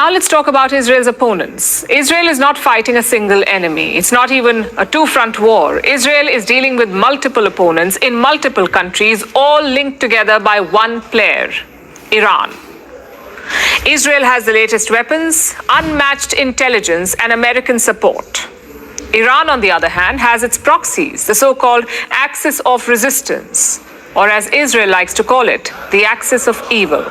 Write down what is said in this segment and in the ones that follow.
Now let's talk about Israel's opponents. Israel is not fighting a single enemy. It's not even a two-front war. Israel is dealing with multiple opponents in multiple countries, all linked together by one player, Iran. Israel has the latest weapons, unmatched intelligence, and American support. Iran, on the other hand, has its proxies, the so-called axis of resistance, or as Israel likes to call it, the axis of evil.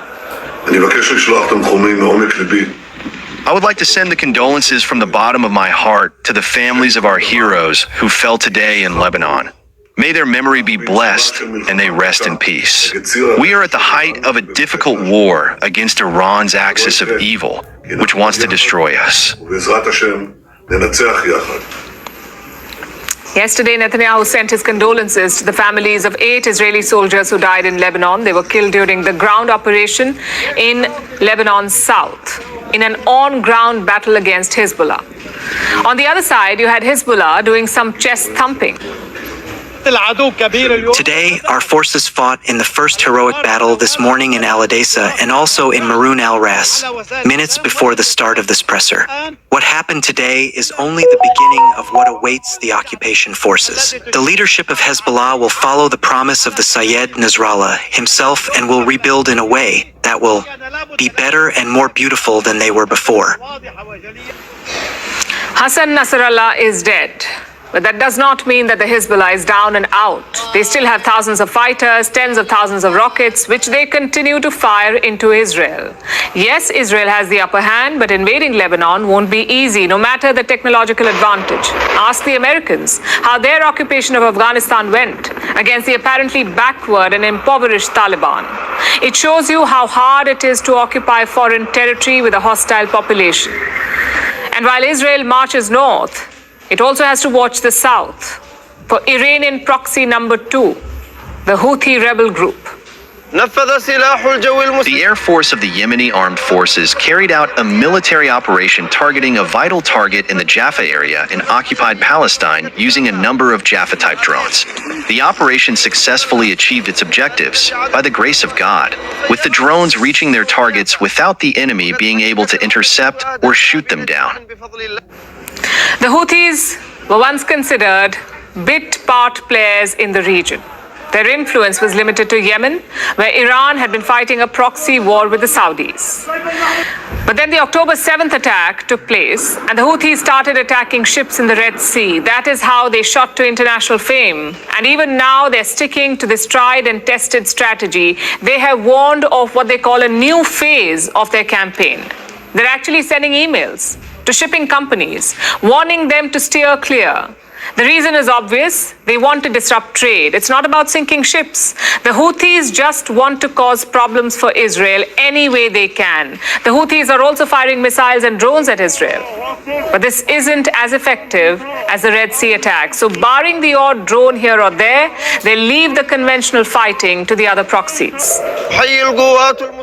I would like to send the condolences from the bottom of my heart to the families of our heroes who fell today in Lebanon. May their memory be blessed and they rest in peace. We are at the height of a difficult war against Iran's axis of evil, which wants to destroy us. Yesterday, Netanyahu sent his condolences to the families of 8 Israeli soldiers who died in Lebanon. They were killed during the ground operation in Lebanon's south, in an on-ground battle against Hezbollah. On the other side, you had Hezbollah doing some chest thumping. Today, our forces fought in the first heroic battle this morning in Al Adessa and also in Maroun al Ras, minutes before the start of this presser. What happened today is only the beginning of what awaits the occupation forces. The leadership of Hezbollah will follow the promise of the Sayed Nasrallah himself and will rebuild in a way that will be better and more beautiful than they were before. Hassan Nasrallah is dead. But that does not mean that the Hezbollah is down and out. They still have thousands of fighters, tens of thousands of rockets, which they continue to fire into Israel. Yes, Israel has the upper hand, but invading Lebanon won't be easy, no matter the technological advantage. Ask the Americans how their occupation of Afghanistan went against the apparently backward and impoverished Taliban. It shows you how hard it is to occupy foreign territory with a hostile population. And while Israel marches north, it also has to watch the south for Iranian proxy number 2, the Houthi rebel group. The Air Force of the Yemeni Armed Forces carried out a military operation targeting a vital target in the Jaffa area in occupied Palestine using a number of Jaffa-type drones. The operation successfully achieved its objectives by the grace of God, with the drones reaching their targets without the enemy being able to intercept or shoot them down. The Houthis were once considered bit-part players in the region. Their influence was limited to Yemen, where Iran had been fighting a proxy war with the Saudis. But then the October 7th attack took place, and the Houthis started attacking ships in the Red Sea. That is how they shot to international fame. And even now, they're sticking to this tried and tested strategy. They have warned of what they call a new phase of their campaign. They're actually sending emails to shipping companies, warning them to steer clear. The reason is obvious. They want to disrupt trade. It's not about sinking ships. The Houthis just want to cause problems for Israel any way they can. The Houthis are also firing missiles and drones at Israel. But this isn't as effective as the Red Sea attack. So barring the odd drone here or there, they leave the conventional fighting to the other proxies.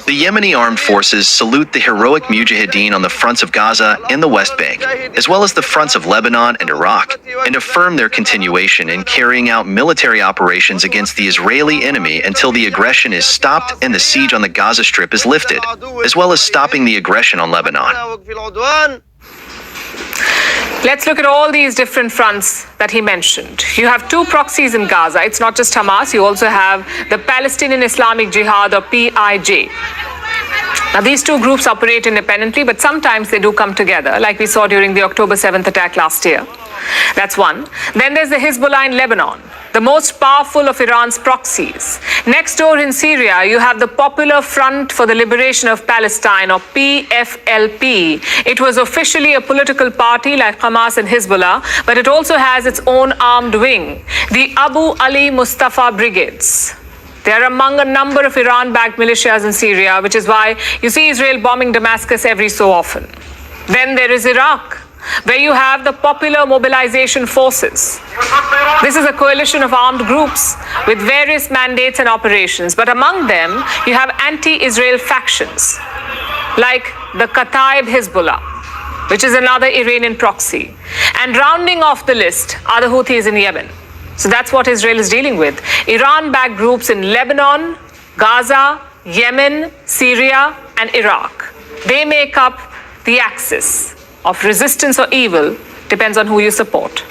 The Yemeni armed forces salute the heroic Mujahideen on the fronts of Gaza and the West Bank, as well as the fronts of Lebanon and Iraq, and affirm their continuation in carrying out military operations against the Israeli enemy until the aggression is stopped and the siege on the Gaza Strip is lifted, as well as stopping the aggression on Lebanon. Let's look at all these different fronts that he mentioned. You have 2 proxies in Gaza. It's not just Hamas. You also have the Palestinian Islamic Jihad, or PIJ. Now, these 2 groups operate independently, but sometimes they do come together, like we saw during the October 7th attack last year. That's one. Then there's the Hezbollah in Lebanon, the most powerful of Iran's proxies. Next door in Syria, you have the Popular Front for the Liberation of Palestine, or PFLP. It was officially a political party like Hamas and Hezbollah, but it also has its own armed wing, the Abu Ali Mustafa Brigades. They are among a number of Iran-backed militias in Syria, which is why you see Israel bombing Damascus every so often. Then there is Iraq, where you have the Popular Mobilization Forces. This is a coalition of armed groups with various mandates and operations, but among them you have anti-Israel factions like the Kataib Hezbollah, which is another Iranian proxy. And rounding off the list are the Houthis in Yemen. So that's what Israel is dealing with. Iran-backed groups in Lebanon, Gaza, Yemen, Syria, and Iraq. They make up the axis of resistance or evil depends on who you support.